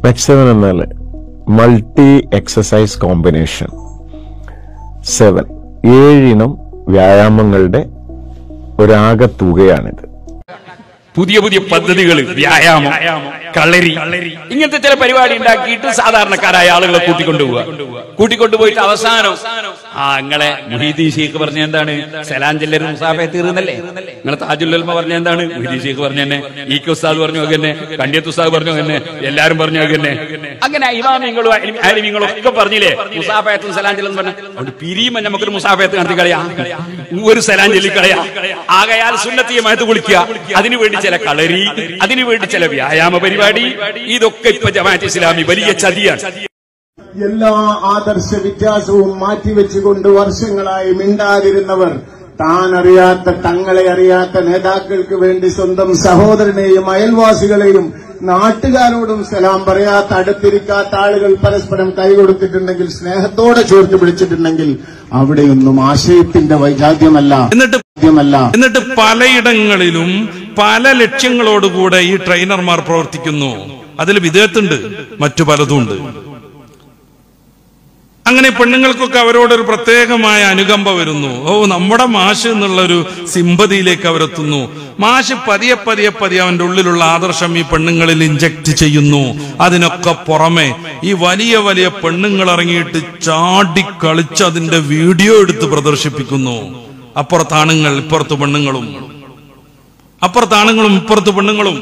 മെക്സ്7 എന്നാൽ multi exercise combination 7 7 വ്യായാമങ്ങളുടെ ഒരാകത്തുകയാണിത്. പുതിയ പുതിയ പദ്ധതികൾ, വ്യായാമം, കളരി, ഇങ്ങനത്തെ ചില പരിപാടി ഉണ്ടാക്കിയിട്ട് സാധാരണക്കാരായ ആളുകളെ കൂട്ടിക്കൊണ്ടുപോയിട്ട് അവസാനം നിങ്ങളെ മുഹീദ്ദീൻ ശൈഖ് പറഞ്ഞ എന്താണ്, സലാം ചെല്ലരും മുസാഫയെ തീർന്നല്ലേ, നിങ്ങളെ താജുൽ ഉലമ പറഞ്ഞ എന്താണ്, മുഹീദ്ദീൻ ശൈഖ് പറഞ്ഞ തന്നെ, ഇ.കെ. ഉസ്താദ് പറഞ്ഞു തന്നെ, കണ്ണിയത്ത് ഉസ്താദ് പറഞ്ഞു തന്നെ, എല്ലാരും പറഞ്ഞു തന്നെ. അങ്ങനെ ഇമാമിങ്ങളും ആലിമീങ്ങളും ഒക്കെ പറഞ്ഞില്ലേ മുസാഫയത്തും സലാം ചെല്ലും പറഞ്ഞ, അതുകൊണ്ട് പിരിയുമ്പോ നമുക്കൊരു മുസാഫയത്ത് നടത്തി കളയാ, ഒരു സലാം ചൊല്ലിക്കളയാ. ആകയാൽ സുന്നത്തിയമായിട്ട് കുളിക്കുക, അതിനുവേണ്ടി ചില കളരി, അതിനുവേണ്ടി ചില വ്യായാമ പരിപാടി, ഇതൊക്കെ ഇപ്പൊ ജമാഅത്ത് ഇസ്ലാമി വലിയ ചതിയാണ്. എല്ലാ ആദർശ വ്യത്യാസവും മാറ്റിവെച്ചുകൊണ്ട് വർഷങ്ങളായി മിണ്ടാതിരുന്നവർ താൻ അറിയാത്ത, തങ്ങളെ അറിയാത്ത നേതാക്കൾക്ക് വേണ്ടി സ്വന്തം സഹോദരനെയും അയൽവാസികളെയും നാട്ടുകാരോടും സലാം പറയാത്ത, അടുത്തിരിക്കാത്ത ആളുകൾ പരസ്പരം കൈകൊടുത്തിട്ടുണ്ടെങ്കിൽ, സ്നേഹത്തോടെ ചേർത്ത് പിടിച്ചിട്ടുണ്ടെങ്കിൽ അവിടെയൊന്നും ആശയത്തിന്റെ വൈജാത്യമല്ല. എന്നിട്ട് പലയിടങ്ങളിലും പല ലക്ഷ്യങ്ങളോടുകൂടെ ഈ ട്രെയിനർമാർ പ്രവർത്തിക്കുന്നു. അതിൽ വിദേഹത്തുണ്ട്, മറ്റു പലതും ഉണ്ട്. അങ്ങനെ പെണ്ണുങ്ങൾക്കൊക്കെ അവരോടൊരു പ്രത്യേകമായ അനുകമ്പ വരുന്നു. നമ്മുടെ മാഷ് എന്നുള്ളൊരു സിമ്പതിയിലേക്ക് അവരെത്തുന്നു. മാഷ് പതിയെ അവന്റെ ഉള്ളിലുള്ള ആദർശം ഈ പെണ്ണുങ്ങളിൽ ഇഞ്ചക്ട് ചെയ്യുന്നു. അതിനൊക്കെ പുറമെ ഈ വലിയ വലിയ പെണ്ണുങ്ങൾ ഇറങ്ങിയിട്ട് ചാടിക്കളിച്ച് അതിന്റെ വീഡിയോ എടുത്ത് പ്രദർശിപ്പിക്കുന്നു. അപ്പുറത്താണുങ്ങൾ, ഇപ്പുറത്ത് പെണ്ണുങ്ങളും, അപ്പുറത്താണുങ്ങളും ഇപ്പുറത്ത് പെണ്ണുങ്ങളും.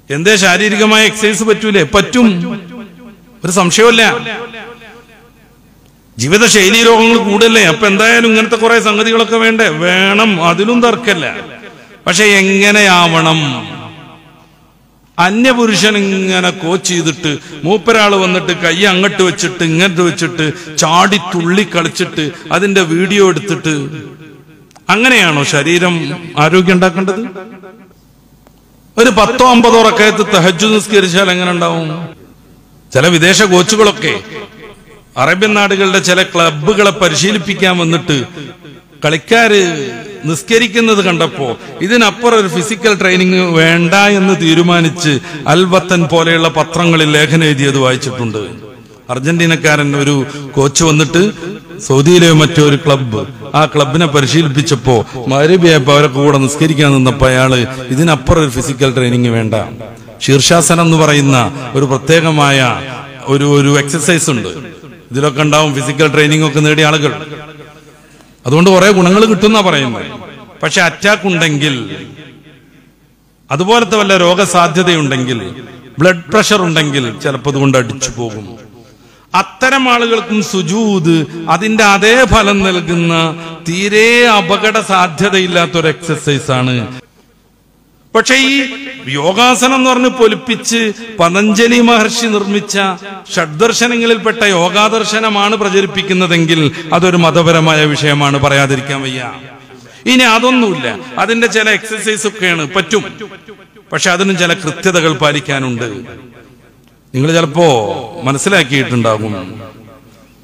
എന്തേ ശാരീരികമായ എക്സസൈസ് പറ്റൂലേ? പറ്റും, ഒരു സംശയമല്ല. ജീവിതശൈലി രോഗങ്ങൾ കൂടല്ലേ, അപ്പൊ എന്തായാലും ഇങ്ങനത്തെ കുറെ സംഗതികളൊക്കെ വേണം, അതിലും തർക്കല്ല. പക്ഷെ എങ്ങനെയാവണം? അന്യപുരുഷൻ ഇങ്ങനെ കോച്ച് ചെയ്തിട്ട് മൂപ്പരാള് വന്നിട്ട് കൈ അങ്ങോട്ട് വെച്ചിട്ട് ഇങ്ങോട്ട് വെച്ചിട്ട് ചാടി തുള്ളി കളിച്ചിട്ട് അതിന്റെ വീഡിയോ എടുത്തിട്ട് അങ്ങനെയാണോ ശരീരം ആരോഗ്യം ഉണ്ടാക്കേണ്ടത്? ഒരു 10-50 റക്അത്ത് തഹജ്ജുദ് നിസ്കരിച്ചാൽ എങ്ങനെ ഉണ്ടാവും? ചില വിദേശ കോച്ചുകളൊക്കെ അറേബ്യൻ നാടുകളുടെ ചില ക്ലബ്ബുകളെ പരിശീലിപ്പിക്കാൻ വന്നിട്ട് കളിക്കാര് നിസ്കരിക്കുന്നത് കണ്ടപ്പോ ഇതിനപ്പുറം ഒരു ഫിസിക്കൽ ട്രെയിനിങ് വേണ്ട എന്ന് തീരുമാനിച്ച് അൽവത്തൻ പോലെയുള്ള പത്രങ്ങളിൽ ലേഖനം എഴുതിയത് വായിച്ചിട്ടുണ്ട്. അർജന്റീനക്കാരൻ ഒരു കോച്ച് വന്നിട്ട് സൗദിയിലെ മറ്റൊരു ക്ലബ്ബ്, ആ ക്ലബിനെ പരിശീലിപ്പിച്ചപ്പോ മഗ്‌രിബിയായപ്പോ അവരൊക്കെ കൂടെ നിസ്കരിക്കാൻ നിന്നപ്പോ അയാള് ഇതിനപ്പുറം ഒരു ഫിസിക്കൽ ട്രെയിനിങ് വേണ്ട, ശീർഷാസനം എന്ന് പറയുന്ന ഒരു പ്രത്യേകമായ ഒരു എക്സസൈസ് ഉണ്ട്, ഇതിലൊക്കെ ഉണ്ടാവും ഫിസിക്കൽ ട്രെയിനിങ് ഒക്കെ നേടിയ ആളുകൾ. അതുകൊണ്ട് കുറെ ഗുണങ്ങൾ കിട്ടുന്ന പറയുന്നത്. പക്ഷെ അറ്റാക്ക് ഉണ്ടെങ്കിൽ, അതുപോലത്തെ വല്ല രോഗസാധ്യതയുണ്ടെങ്കിൽ, ബ്ലഡ് പ്രഷർ ഉണ്ടെങ്കിൽ ചിലപ്പോൾ അതുകൊണ്ട് അടിച്ചു പോകും. അത്തരം ആളുകൾക്കും സുജൂദ് അതിന്റെ അതേ ഫലം നൽകുന്ന തീരെ അപകട സാധ്യതയില്ലാത്തൊരു എക്സസൈസ് ആണ്. പക്ഷെ ഈ യോഗാസനം എന്ന് പറഞ്ഞ് പൊലിപ്പിച്ച് പതഞ്ജലി മഹർഷി നിർമ്മിച്ച ഷഡ്ദർശനങ്ങളിൽപ്പെട്ട യോഗാദർശനമാണ് പ്രചരിപ്പിക്കുന്നതെങ്കിൽ അതൊരു മതപരമായ വിഷയമാണ്, പറയാതിരിക്കാൻ വയ്യ. ഇനി അതൊന്നുമില്ല, അതിന്റെ ചില എക്സസൈസ് ഒക്കെയാണ് പറ്റും, പക്ഷെ അതിനും ചില കൃത്യതകൾ പാലിക്കാനുണ്ട്. നിങ്ങൾ ചിലപ്പോ മനസ്സിലാക്കിയിട്ടുണ്ടാകും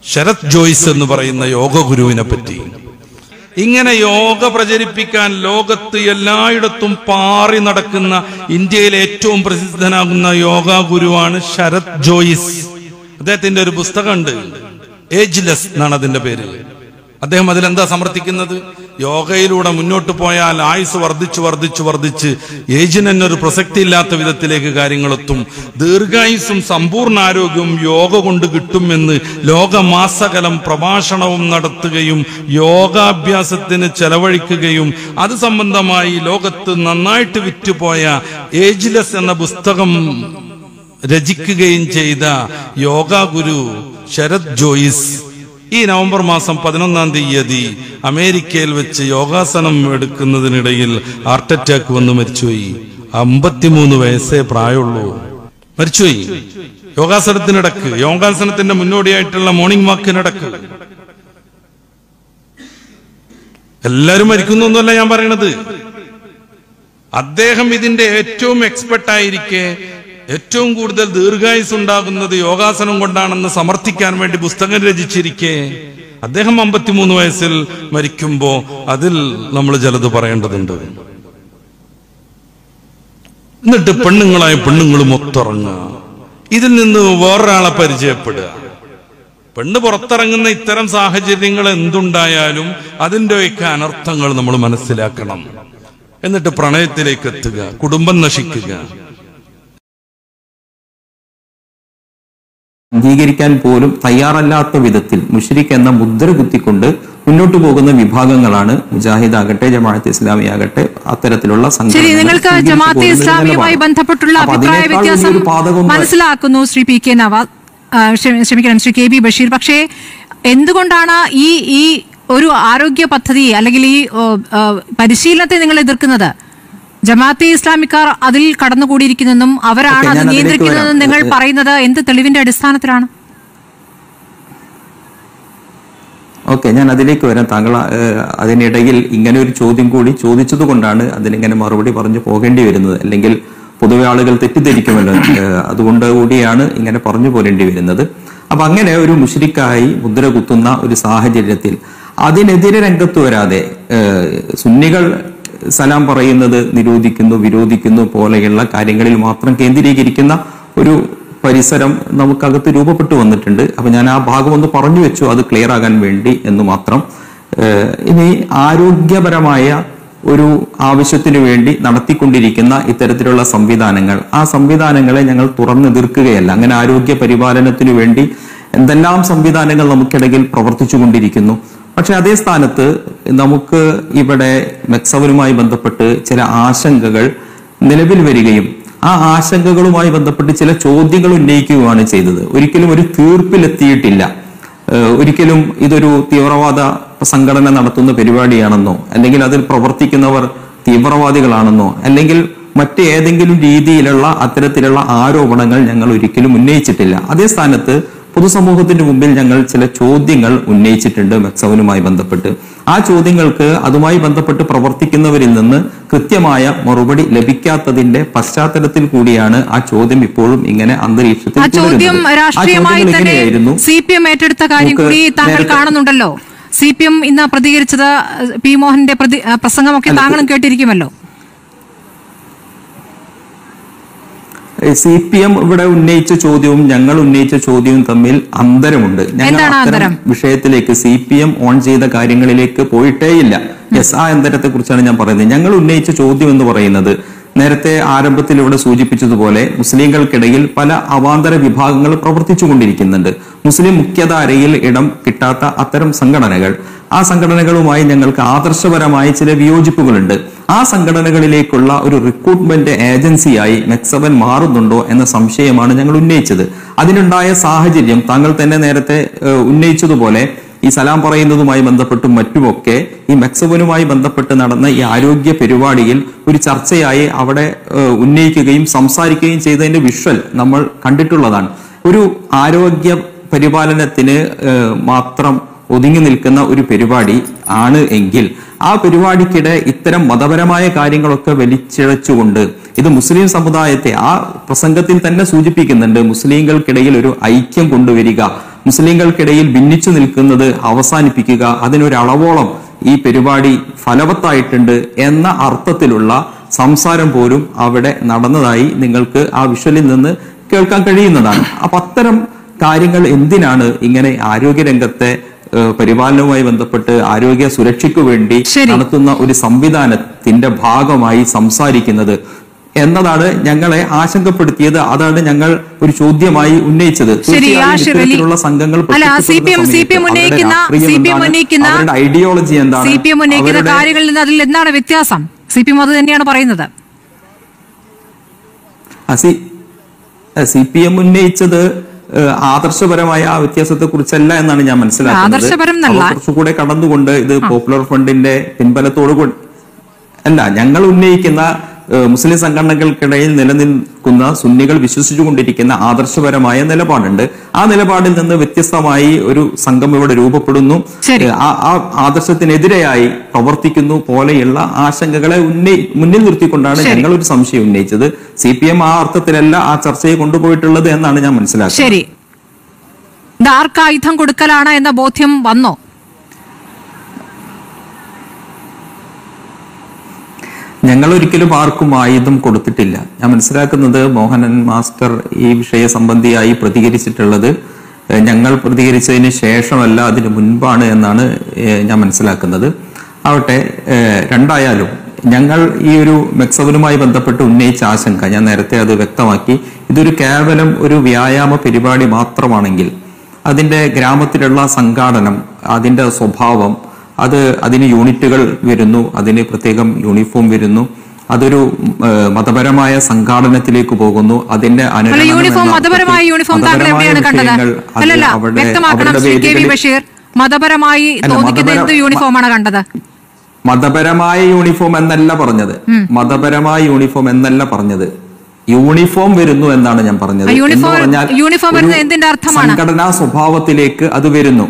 ശരത് ജോയ്സ് എന്ന് പറയുന്ന യോഗ ഗുരുവിനെ പറ്റി. ഇങ്ങനെ യോഗ പ്രചരിപ്പിക്കാൻ ലോകത്ത് എല്ലായിടത്തും പാറി നടക്കുന്ന ഇന്ത്യയിലെ ഏറ്റവും പ്രസിദ്ധനാകുന്ന യോഗ ഗുരുവാണ് ശരത് ജോയ്സ്. അദ്ദേഹത്തിന്റെ ഒരു പുസ്തകമുണ്ട്, ഏജ്ലെസ് എന്നാണ് അതിന്റെ പേര്. അദ്ദേഹം അതിലെന്താ സമർത്ഥിക്കുന്നത്? യോഗയിലൂടെ മുന്നോട്ട് പോയാൽ ആയുസ് വർദ്ധിച്ച് ഏജിന് തന്നെ ഒരു പ്രസക്തി ഇല്ലാത്ത വിധത്തിലേക്ക് കാര്യങ്ങളെത്തും. ദീർഘായുസും സമ്പൂർണ്ണ ആരോഗ്യവും യോഗ കൊണ്ട് കിട്ടുമെന്ന് ലോകമാസകലം പ്രഭാഷണവും നടത്തുകയും യോഗാഭ്യാസത്തിന് ചെലവഴിക്കുകയും അത് സംബന്ധമായി ലോകത്ത് നന്നായിട്ട് വിറ്റുപോയ ഏജ്ലെസ് എന്ന പുസ്തകം രചിക്കുകയും ചെയ്ത യോഗ ഗുരു ശരത് ജോയ്സ് ഈ നവംബർ മാസം 11-ാം തീയതി അമേരിക്കയിൽ വെച്ച് യോഗാസനം എടുക്കുന്നതിനിടയിൽ ഹാർട്ട് അറ്റാക്ക് വന്ന് മരിച്ചുപോയി. 53 വയസ്സേ പ്രായമുള്ളൂ, മരിച്ചുപോയി. യോഗാസനത്തിനിടക്ക്, യോഗാസനത്തിന്റെ മുന്നോടിയായിട്ടുള്ള മോർണിംഗ് വാക്കിനിടക്ക്. എല്ലാരും മരിക്കുന്നൊന്നുമല്ല ഞാൻ പറയണത്. അദ്ദേഹം ഇതിന്റെ ഏറ്റവും എക്സ്പെർട്ടായിരിക്കെ ഏറ്റവും കൂടുതൽ ദീർഘായുസ് ഉണ്ടാകുന്നത് യോഗാസനം കൊണ്ടാണെന്ന് സമർത്ഥിക്കാൻ വേണ്ടി പുസ്തകം രചിച്ചിരിക്കെ അദ്ദേഹം 53 വയസ്സിൽ മരിക്കുമ്പോ അതിൽ നമ്മൾ ചിലത് പറയേണ്ടതുണ്ട്. എന്നിട്ട് പെണ്ണുങ്ങളായ പെണ്ണുങ്ങളും ഒത്തിറങ്ങുക. ഇതിൽ നിന്ന് വേറൊരാളെ പരിചയപ്പെടുക. പെണ്ണ് പുറത്തിറങ്ങുന്ന ഇത്തരം സാഹചര്യങ്ങൾ എന്തുണ്ടായാലും അതിൻ്റെയൊക്കെ അനർത്ഥങ്ങൾ നമ്മൾ മനസ്സിലാക്കണം. എന്നിട്ട് പ്രണയത്തിലേക്ക് എത്തുക, കുടുംബം നശിക്കുക. അംഗീകരിക്കാൻ പോലും തയ്യാറല്ലാത്ത വിധത്തിൽ മുശ്രിക്ക് എന്ന മുദ്ര കുത്തിക്കൊണ്ട് മുന്നോട്ട് പോകുന്ന വിഭാഗങ്ങളാണ് മുജാഹിദ് ആകട്ടെ, ജമാഅത്തെ ഇസ്ലാമി ആകട്ടെ, അത്തരത്തിലുള്ള നിങ്ങൾക്ക് ജമാഅത്തെ ഇസ്ലാമിയുമായി ബന്ധപ്പെട്ടുള്ള അഭിപ്രായ വ്യത്യാസം മനസ്സിലാക്കുന്നു ശ്രീ പി കെ നവാസ്, ക്ഷമിക്കണം ശ്രീ കെ ബി ബഷീർ. പക്ഷേ എന്തുകൊണ്ടാണ് ഈ ഒരു ആരോഗ്യ പദ്ധതി അല്ലെങ്കിൽ ഈ പരിശീലനത്തെ നിങ്ങൾ എതിർക്കുന്നത്? ജമാഅത്തെ ഇസ്ലാമിക്കാർ അതിൽ കടന്നുകൂടിയിരിക്കുന്നതെന്നും അവരാണ് അത് നിയന്ത്രിക്കുന്നതെന്നും നിങ്ങൾ പറയുന്നത് എന്ത് തെളിവിന്റെ അടിസ്ഥാനത്തിലാണ്? ഓക്കെ, ഞാൻ അതിലേക്ക് വരാം. താങ്കൾ അതിനിടയിൽ ഇങ്ങനെ ഒരു ചോദ്യം കൂടി ചോദിച്ചത് കൊണ്ടാണ് അതിനിങ്ങനെ മറുപടി പറഞ്ഞു പോകേണ്ടി വരുന്നത്. അല്ലെങ്കിൽ പൊതുവെ ആളുകൾ തെറ്റിദ്ധരിക്കുമല്ലോ, അതുകൊണ്ട് കൂടിയാണ് ഇങ്ങനെ പറഞ്ഞു പോരേണ്ടി വരുന്നത്. അപ്പൊ അങ്ങനെ ഒരു മുശ്രിക്കായി മുദ്ര കുത്തുന്ന ഒരു സാഹചര്യത്തിൽ അതിനെതിരെ രംഗത്ത് വരാതെ സുന്നികൾ സലാം പറയുന്നത് നിരോധിക്കുന്നു, വിരോധിക്കുന്നു പോലെയുള്ള കാര്യങ്ങളിൽ മാത്രം കേന്ദ്രീകരിക്കുന്ന ഒരു പരിസരം നമുക്കകത്ത് രൂപപ്പെട്ടു വന്നിട്ടുണ്ട്. അപ്പൊ ഞാൻ ആ ഭാഗം ഒന്ന് പറഞ്ഞു വെച്ചു, അത് ക്ലിയർ ആകാൻ വേണ്ടി എന്ന് മാത്രം. ഇനി ആരോഗ്യപരമായ ഒരു ആവശ്യത്തിനു വേണ്ടി നടത്തിക്കൊണ്ടിരിക്കുന്ന ഇത്തരത്തിലുള്ള സംവിധാനങ്ങൾ, ആ സംവിധാനങ്ങളെ ഞങ്ങൾ തുറന്നെതിർക്കുകയല്ല. അങ്ങനെ ആരോഗ്യ പരിപാലനത്തിനു വേണ്ടി എന്തെല്ലാം സംവിധാനങ്ങൾ നമുക്കിടയിൽ പ്രവർത്തിച്ചു കൊണ്ടിരിക്കുന്നു. പക്ഷെ അതേ സ്ഥാനത്ത് നമുക്ക് ഇവിടെ മെക്സവനുമായി ബന്ധപ്പെട്ട് ചില ആശങ്കകൾ നിലവിൽ വരികയും ആ ആശങ്കകളുമായി ബന്ധപ്പെട്ട് ചില ചോദ്യങ്ങൾ ഉന്നയിക്കുകയാണ് ചെയ്തത്. ഒരിക്കലും ഒരു തീർപ്പിലെത്തിയിട്ടില്ല. ഒരിക്കലും ഇതൊരു തീവ്രവാദ സംഘടന നടത്തുന്ന പരിപാടിയാണെന്നോ, അല്ലെങ്കിൽ അതിൽ പ്രവർത്തിക്കുന്നവർ തീവ്രവാദികളാണെന്നോ, അല്ലെങ്കിൽ മറ്റേതെങ്കിലും രീതിയിലുള്ള അത്തരത്തിലുള്ള ആരോപണങ്ങൾ ഞങ്ങൾ ഒരിക്കലും ഉന്നയിച്ചിട്ടില്ല. അതേ സ്ഥാനത്ത് പൊതുസമൂഹത്തിന്റെ മുമ്പിൽ ഞങ്ങൾ ചില ചോദ്യങ്ങൾ ഉന്നയിച്ചിട്ടുണ്ട് മെക്സവനുമായി ബന്ധപ്പെട്ട്. ആ ചോദ്യങ്ങൾക്ക് അതുമായി ബന്ധപ്പെട്ട് പ്രവർത്തിക്കുന്നവരിൽ നിന്ന് കൃത്യമായ മറുപടി ലഭിക്കാത്തതിന്റെ പശ്ചാത്തലത്തിൽ കൂടിയാണ് ആ ചോദ്യം ഇപ്പോഴും ഇങ്ങനെ അന്തരീക്ഷത്തിൽ തുടരുന്നത്. CPM ഏറ്റെടുത്ത കാര്യം കൂടി താങ്കൾ കാണുന്നുണ്ടല്ലോ. CPM ഇന്ന് പ്രതികരിച്ചത് പി മോഹന്റെ പ്രസംഗമൊക്കെ താങ്കളും കേട്ടിരിക്കുമല്ലോ. CPM ഇവിടെ ഉന്നയിച്ച ചോദ്യവും ഞങ്ങൾ ഉന്നയിച്ച ചോദ്യവും തമ്മിൽ അന്തരമുണ്ട്. ഞങ്ങൾ അത്തരം വിഷയത്തിലേക്ക് CPM ഓൺ ചെയ്ത കാര്യങ്ങളിലേക്ക് പോയിട്ടേയില്ല. ആ അന്തരത്തെ കുറിച്ചാണ് ഞാൻ പറയുന്നത്. ഞങ്ങൾ ഉന്നയിച്ച ചോദ്യം എന്ന് പറയുന്നത്, നേരത്തെ ആരംഭത്തിൽ ഇവിടെ സൂചിപ്പിച്ചതുപോലെ മുസ്ലിങ്ങൾക്കിടയിൽ പല അവാന്തര വിഭാഗങ്ങൾ പ്രവർത്തിച്ചുകൊണ്ടിരിക്കുന്നുണ്ട്. മുസ്ലിം മുഖ്യധാരയിൽ ഇടം കിട്ടാത്ത അത്തരം സംഘടനകൾ, ആ സംഘടനകളുമായി ഞങ്ങൾക്ക് ആദർശപരമായ ചില വിയോജിപ്പുകളുണ്ട്. ആ സംഘടനകളിലേക്കുള്ള ഒരു റിക്രൂട്ട്മെന്റ് ഏജൻസിയായി മെക്സവൻ മാറുന്നുണ്ടോ എന്ന സംശയമാണ് ഞങ്ങൾ ഉന്നയിച്ചത്. അതിനുണ്ടായ സാഹചര്യം താങ്കൾ തന്നെ നേരത്തെ ഉന്നയിച്ചതുപോലെ ഈ സലാം പറയുന്നതുമായി ബന്ധപ്പെട്ടും മറ്റുമൊക്കെ ഈ മെക്സവനുമായി ബന്ധപ്പെട്ട് നടന്ന ഈ ആരോഗ്യ പരിപാടിയിൽ ഒരു ചർച്ചയായി അവിടെ ഉന്നയിക്കുകയും സംസാരിക്കുകയും ചെയ്തതിന്റെ വിഷ്വൽ നമ്മൾ കണ്ടിട്ടുള്ളതാണ്. ഒരു ആരോഗ്യ പരിപാലനത്തിന് മാത്രം ഒതുങ്ങി നിൽക്കുന്ന ഒരു പരിപാടി ആണ് എങ്കിൽ ആ പരിപാടിക്കിടെ ഇത്തരം മതപരമായ കാര്യങ്ങളൊക്കെ വലിച്ചിഴച്ചുകൊണ്ട് ഇത് മുസ്ലിം സമുദായത്തെ ആ പ്രസംഗത്തിൽ തന്നെ സൂചിപ്പിക്കുന്നുണ്ട്. മുസ്ലിങ്ങൾക്കിടയിൽ ഒരു ഐക്യം കൊണ്ടുവരിക, മുസ്ലിങ്ങൾക്കിടയിൽ ഭിന്നിച്ചു നിൽക്കുന്നത് അവസാനിപ്പിക്കുക, അതിനൊരളവോളം ഈ പരിപാടി ഫലവത്തായിട്ടുണ്ട് എന്ന അർത്ഥത്തിലുള്ള സംസാരം പോലും അവിടെ നടന്നതായി നിങ്ങൾക്ക് ആ വിഷ്വലിൽ നിന്ന് കേൾക്കാൻ കഴിയുന്നതാണ്. അപ്പൊ അത്തരം കാര്യങ്ങൾ എന്തിനാണ് ഇങ്ങനെ ആരോഗ്യരംഗത്തെ പരിപാലനവുമായി ബന്ധപ്പെട്ട് ആരോഗ്യ സുരക്ഷയ്ക്കു വേണ്ടി നടത്തുന്ന ഒരു സംവിധാനത്തിന്റെ ഭാഗമായി സംസാരിക്കുന്നത് എന്നതാണ് ഞങ്ങളെ ആശങ്കപ്പെടുത്തിയത്. അതാണ് ഞങ്ങൾ ഒരു ചോദ്യമായി ഉന്നയിച്ചത്. ഇത്തരത്തിലുള്ള സംഘങ്ങൾ ഐഡിയോളജി എന്താണ്, കാര്യങ്ങളിൽ നിന്ന് അതിൽ എന്താണ് വ്യത്യാസം? CPM അത് തന്നെയാണ് പറയുന്നത്. CPM ഉന്നയിച്ചത് ആദർശപരമായ ആ വ്യത്യാസത്തെ കുറിച്ചല്ല എന്നാണ് ഞാൻ മനസ്സിലാക്കുന്നത്. കുറച്ചുകൂടെ കടന്നുകൊണ്ട് ഇത് പോപ്പുലർ ഫ്രണ്ടിന്റെ പിൻബലത്തോടുകൂടി അല്ല, ഞങ്ങൾ ഉന്നയിക്കുന്ന മുസ്ലിം സംഘടനകൾക്കിടയിൽ നിലനിൽക്കുന്ന സുന്നികൾ വിശ്വസിച്ചുകൊണ്ടിരിക്കുന്ന ആദർശപരമായ നിലപാടുണ്ട്. ആ നിലപാടിൽ നിന്ന് വ്യത്യസ്തമായി ഒരു സംഘം ഇവിടെ രൂപപ്പെടുന്നു, ആ ആദർശത്തിനെതിരെയായി പ്രവർത്തിക്കുന്നു പോലെയുള്ള ആശങ്കകളെ മുന്നിൽ നിർത്തിക്കൊണ്ടാണ് ഞങ്ങൾ ഒരു സംശയം ഉന്നയിച്ചത്. CPM ആ അർത്ഥത്തിലല്ല ആ ചർച്ചയെ കൊണ്ടുപോയിട്ടുള്ളത് എന്നാണ് ഞാൻ മനസ്സിലാക്കുന്നത്. ശരി, ആർക്കായുധം കൊടുക്കലാണ് എന്ന ബോധ്യം വന്നോ? ഞങ്ങൾ ഒരിക്കലും ആർക്കും ആയുധം കൊടുത്തിട്ടില്ല. ഞാൻ മനസ്സിലാക്കുന്നത് മോഹനൻ മാസ്റ്റർ ഈ വിഷയ സംബന്ധിയായി പ്രതികരിച്ചിട്ടുള്ളത് ഞങ്ങൾ പ്രതികരിച്ചതിന് ശേഷമല്ല, അതിന് മുൻപാണ് എന്നാണ് ഞാൻ മനസ്സിലാക്കുന്നത്. ആവട്ടെ, രണ്ടായാലും ഞങ്ങൾ ഈ ഒരു മെക്സവനുമായി ബന്ധപ്പെട്ട് ഉന്നയിച്ച ആശങ്ക ഞാൻ നേരത്തെ അത് വ്യക്തമാക്കി. ഇതൊരു കേവലം ഒരു വ്യായാമ പരിപാടി മാത്രമാണെങ്കിൽ അതിന്റെ ഗ്രാമത്തിലുള്ള സംഘാടനം, അതിന്റെ സ്വഭാവം, അതിന് യൂണിറ്റുകൾ വരുന്നു, അതിന് പ്രത്യേകം യൂണിഫോം വരുന്നു, അതൊരു മതപരമായ സംഘാടനത്തിലേക്ക് പോകുന്നു. അതിന്റെ മതപരമായ യൂണിഫോം താങ്കൾ എവിടെയാണ് കണ്ടത്? അല്ലല്ല, വ്യക്തമാക്കണം ശ്രീ കെ വി ബഷീർ, മതപരമായി തോന്നിക്കുന്ന എന്ത് യൂണിഫോമാണ് കണ്ടത്? മതപരമായ യൂണിഫോം എന്നല്ല പറഞ്ഞത്, മതപരമായ യൂണിഫോം എന്നല്ല പറഞ്ഞത്, യൂണിഫോം വരുന്നു എന്നാണ് ഞാൻ പറഞ്ഞത്. യൂണിഫോം വരുന്നത് എന്തിന്റെ അർത്ഥമാണ്? സംഘടനാ സ്വഭാവത്തിലേക്ക് അത് വരുന്നു,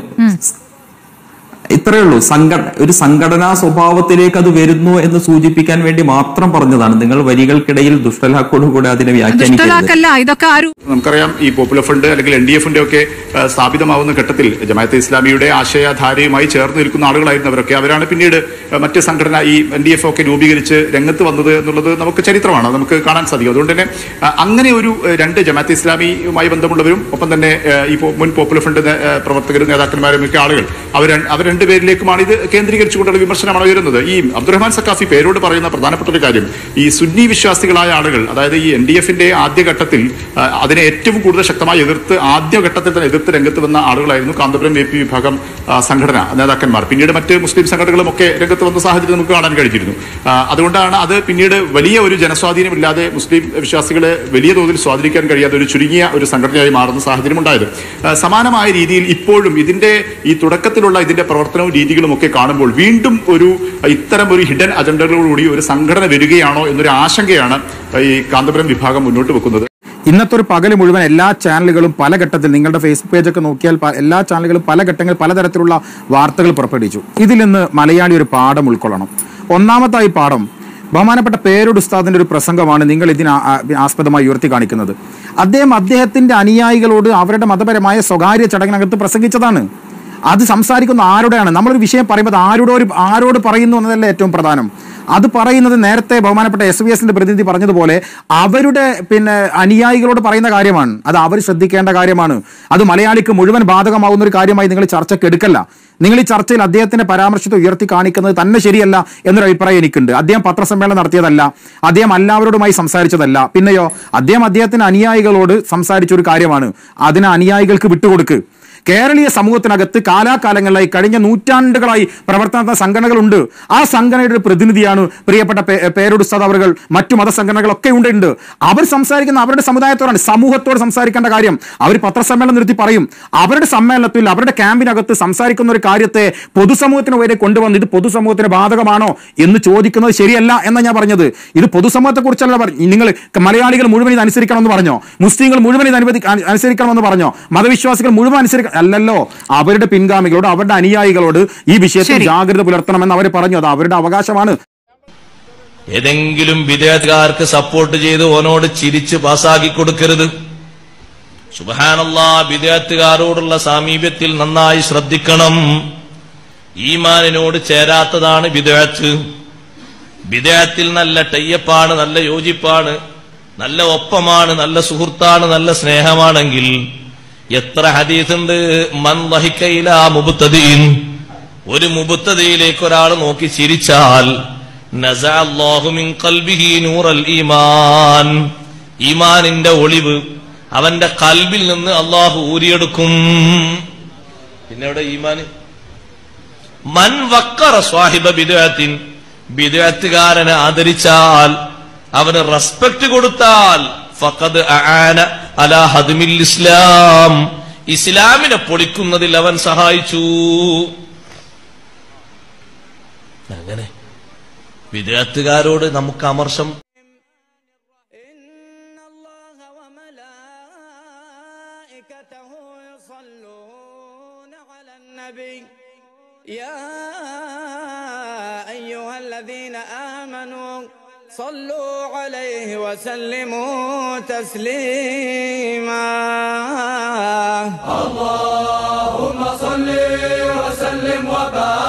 ഇത്രയേ ഉള്ളൂ. ഒരു സംഘടനാ സ്വഭാവത്തിലേക്ക് അത് വരുന്നു എന്ന് സൂചിപ്പിക്കാൻ വേണ്ടി മാത്രം പറഞ്ഞതാണ്. നിങ്ങൾ വരികൾക്കിടയിൽ ദുഷ്ടലാക്കോടുകൂടെ അതിനെ വ്യാഖ്യാനിക്കരുത്. നമുക്കറിയാം, ഈ പോപ്പുലർ ഫ്രണ്ട് അല്ലെങ്കിൽ NDFന്റെ ഒക്കെ സ്ഥാപിതമാവുന്ന ഘട്ടത്തിൽ ജമാഅത്തെ ഇസ്ലാമിയുടെ ആശയധാരയുമായി ചേർന്ന് നിൽക്കുന്ന ആളുകളായിരുന്നവരൊക്കെ അവരാണ് പിന്നീട് മറ്റ് സംഘടന ഈ NDF ഒക്കെ രൂപീകരിച്ച് രംഗത്ത് വന്നത് എന്നുള്ളത് നമുക്ക് ചരിത്രമാണ്, നമുക്ക് കാണാൻ സാധിക്കും. അതുകൊണ്ട് തന്നെ അങ്ങനെ ഒരു രണ്ട് ജമാഅത്തെ ഇസ്ലാമിയുമായി ബന്ധമുള്ളവരും ഒപ്പം തന്നെ ഈ മുൻ പോപ്പുലർ ഫ്രണ്ട് പ്രവർത്തകരും നേതാക്കന്മാരും ഒക്കെ ആളുകൾ അവർ രണ്ടുപേരിലേക്കുമാണ് ഇത് കേന്ദ്രീകരിച്ചുകൊണ്ടുള്ള വിമർശനമാണ് ഉയരുന്നത്. ഈ അബ്ദുറഹ്മാൻ സഖാഫി പേരോട് പറയുന്ന പ്രധാനപ്പെട്ട ഒരു കാര്യം, ഈ സുന്നി വിശ്വാസികളായ ആളുകൾ, അതായത് ഈ NDFന്റെ ആദ്യഘട്ടത്തിൽ അതിനെ ഏറ്റവും കൂടുതൽ ശക്തമായി ആദ്യഘട്ടത്തിൽ തന്നെ എതിർത്ത് രംഗത്ത് വന്ന ആളുകളായിരുന്നു കാന്തപുരം AP വിഭാഗം സംഘടന നേതാക്കന്മാർ. പിന്നീട് മറ്റ് മുസ്ലിം സംഘടനകളും ഒക്കെ രംഗത്ത് വന്ന സാഹചര്യം നമുക്ക് കാണാൻ കഴിഞ്ഞിരുന്നു. അതുകൊണ്ടാണ് അത് പിന്നീട് വലിയ ഒരു ജനസ്വാധീനമില്ലാതെ മുസ്ലിം വിശ്വാസികളെ വലിയ തോതിൽ സ്വാധീനിക്കാൻ കഴിയാത്ത ഒരു ചുരുങ്ങിയ ഒരു സംഘടനയായി മാറുന്ന സാഹചര്യം ഉണ്ടായത്. സമാനമായ രീതിയിൽ ഇപ്പോഴും ഇതിന്റെ ഈ തുടക്കത്തിലുള്ള ഇതിന്റെ പ്രവർത്തനവും രീതികളും ഒക്കെ കാണുമ്പോൾ വീണ്ടും ഇത്തരം ഒരു ഹിഡൻ അജണ്ടകളോടുകൂടി ഒരു സംഘടന വരികയാണോ എന്നൊരു ആശങ്കയാണ് ഈ കാന്തപുരം വിഭാഗം മുന്നോട്ട് വെക്കുന്നത്. ഇന്നത്തെ ഒരു പകല് മുഴുവൻ എല്ലാ ചാനലുകളും പല ഘട്ടത്തിൽ, നിങ്ങളുടെ ഫേസ്ബുക്ക് പേജൊക്കെ നോക്കിയാൽ എല്ലാ ചാനലുകളും പല ഘട്ടങ്ങളിൽ പലതരത്തിലുള്ള വാർത്തകൾ പുറപ്പെടുവിച്ചു. ഇതിൽ നിന്ന് മലയാളി ഒരു പാഠം ഉൾക്കൊള്ളണം. ഒന്നാമത്തായി പാഠം, ബഹുമാനപ്പെട്ട പേരോട് ഉസ്താദിന്റെ ഒരു പ്രസംഗമാണ് നിങ്ങൾ ഇതിന് ആസ്പദമായി ഉയർത്തി കാണിക്കുന്നത്. അദ്ദേഹത്തിന്റെ അനുയായികളോട് അവരുടെ മതപരമായ സ്വകാര്യ ചടങ്ങിനകത്ത് പ്രസംഗിച്ചതാണ്. അത് സംസാരിക്കുന്ന ആരോടെയാണ്? നമ്മളൊരു വിഷയം പറയുമ്പോൾ ആരോട് പറയുന്നു എന്നതല്ല ഏറ്റവും പ്രധാനം. അത് പറയുന്നത് നേരത്തെ ബഹുമാനപ്പെട്ട SVSന്റെ പ്രതിനിധി പറഞ്ഞതുപോലെ അവരുടെ അനുയായികളോട് പറയുന്ന കാര്യമാണ്. അത് അവർ ശ്രദ്ധിക്കേണ്ട കാര്യമാണ്. അത് മലയാളിക്ക് മുഴുവൻ ബാധകമാവുന്ന ഒരു കാര്യമായി നിങ്ങൾ ചർച്ചയ്ക്ക് എടുക്കല്ല. നിങ്ങൾ ഈ ചർച്ചയിൽ അദ്ദേഹത്തിന്റെ പരാമർശത്തെ ഉയർത്തി കാണിക്കുന്നത് തന്നെ ശരിയല്ല എന്നൊരു അഭിപ്രായം എനിക്കുണ്ട്. അദ്ദേഹം പത്രസമ്മേളനം നടത്തിയതല്ല, അദ്ദേഹം എല്ലാവരോടുമായി സംസാരിച്ചതല്ല. പിന്നെയോ അദ്ദേഹത്തിന്റെ അനുയായികളോട് സംസാരിച്ച ഒരു കാര്യമാണ്. അതിന് അനുയായികൾക്ക് വിട്ടുകൊടുക്ക്. കേരളീയ സമൂഹത്തിനകത്ത് കാലാകാലങ്ങളിലായി കഴിഞ്ഞ നൂറ്റാണ്ടുകളായി പ്രവർത്തന സംഘടനകളുണ്ട്. ആ സംഘടനയുടെ ഒരു പ്രതിനിധിയാണ് പ്രിയപ്പെട്ട പേരോട് ഉസ്താദ് അവർ. മറ്റു മതസംഘടനകളൊക്കെ ഉണ്ട്. അവർ സംസാരിക്കുന്ന അവരുടെ സമുദായത്തോടാണ്, സമൂഹത്തോട് സംസാരിക്കേണ്ട കാര്യം അവർ പത്രസമ്മേളനം നിർത്തി പറയും. അവരുടെ സമ്മേളനത്തിൽ അവരുടെ ക്യാമ്പിനകത്ത് സംസാരിക്കുന്ന ഒരു കാര്യത്തെ പൊതുസമൂഹത്തിന് വരെ കൊണ്ടുവന്ന് ഇത് പൊതുസമൂഹത്തിന് ബാധകമാണോ എന്ന് ചോദിക്കുന്നത് ശരിയല്ല എന്നാണ് ഞാൻ പറഞ്ഞത്. ഇത് പൊതുസമൂഹത്തെ കുറിച്ചല്ല പറഞ്ഞു. നിങ്ങൾ മലയാളികൾ മുഴുവൻ ഇത് അനുസരിക്കണമെന്ന് പറഞ്ഞോ? മുസ്ലിങ്ങൾ മുഴുവൻ ഇത് അനുസരിക്കണമെന്ന് പറഞ്ഞോ? മതവിശ്വാസികൾ മുഴുവൻ അനുസരിക്കണം അല്ലല്ലോ. അവരുടെ പിൻഗാമികളോട് അവരുടെ അനുയായികളോട് ഈ വിഷയത്തിൽ ജാഗ്രത പുലർത്തണമെന്ന് അവർ പറഞ്ഞു. അത് അവരുടെ അവകാശമാണ്. ഏതെങ്കിലും വിദേഹക്കാർക്ക് സപ്പോർട്ട് ചെയ്ത് ഓനോട് ചിരിച്ച് പാസ്സാക്കി കൊടുക്കരുത്. സുബ്ഹാനല്ലാഹ്, വിദേഹത്തുകാരോടുള്ള സാമീപ്യത്തിൽ നന്നായി ശ്രദ്ധിക്കണം. ഈമാനിനോട് ചേരാത്തതാണ് വിദേഹത്ത്. വിദേഹത്തിൽ നല്ല ടൈയപ്പാണ്, നല്ല യോജിപ്പാണ്, നല്ല ഒപ്പമാണ്, നല്ല സുഹൃത്താണ്, നല്ല സ്നേഹമാണെങ്കിൽ എത്ര ഹദീസുണ്ട്. മൻ ദഹിക ഇലാ മുബ്തദീൻ, ഒരു മുബ്തദിയിലേക്ക് ഒരാൾ നോക്കി ചിരിച്ചാൽ നസഅ അല്ലാഹു മിൻ ഖൽബിഹി നൂറൽ ഈമാൻ, ഈമാനിന്റെ ഒളിവ് അവന്റെ കൽബിൽ നിന്ന് അല്ലാഹു ഊരിയെടുക്കും. പിന്നെ അവിടെ ഈമാൻ. മൻ വഖറ സ്വാഹിബ ബിദ്അത്തിൻ, ബിദ്അത്തുകാരനെ ആദരിച്ചാൽ, അവന് റെസ്പെക്ട് കൊടുത്താൽ ഫഖദ് അആന അലാ ഹദ്മിൽ ഇസ്ലാം, ഇസ്ലാമിനെ പൊളിക്കുന്നതിൽ അവൻ സഹായിച്ചു. അങ്ങനെ വിദേഹത്തുകാരോട് നമുക്ക് അമർഷം. صلوا عليه وسلموا تسليما. اللهم صل وسلم وبارك